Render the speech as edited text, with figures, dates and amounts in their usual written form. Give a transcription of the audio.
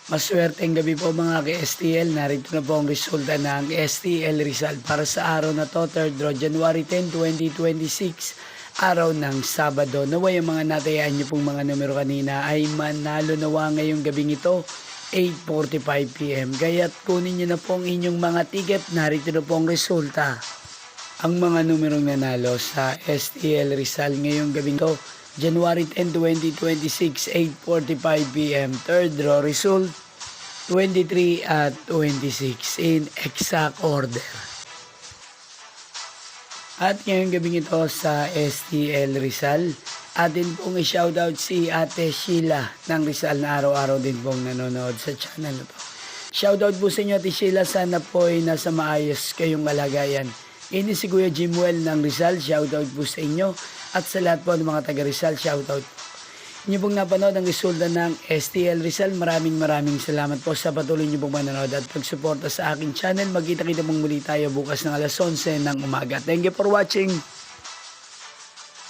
Maswerteng gabi po mga ka-STL. Narito na po ang resulta ng STL Rizal para sa araw na to, 3rd draw, January 10, 2026, araw ng Sabado. Naway ang mga natayaan niyo pong mga numero kanina ay manalo nawa ngayong gabing ito, 8:45 PM. Kaya't kunin niyo na po ang inyong mga ticket. Narito na po ang resulta. Ang mga numerong nanalo sa STL Rizal ngayong gabing ito, January 10, 2026, 8:45 PM. Third draw result, 23 at 26 in exact order. At ngayong gabing ito sa STL Rizal, atin pong i-shoutout si Ate Sheila ng Rizal na araw-araw din pong nanonood sa channel na to. Shoutout po sa inyo Ate Sheila, sana po ay nasa maayos kayong kalagayan. Ini si Kuya Jimwell ng Rizal, shoutout po sa inyo. At sa lahat po ng mga taga Rizal, shoutout po. Inyo pong napanood ang resulta ng STL Rizal. Maraming salamat po sa patuloy niyo pong manonood at pagsuporta sa aking channel. Magkita-kita pong muli tayo bukas ng alas 11 ng umaga. Thank you for watching.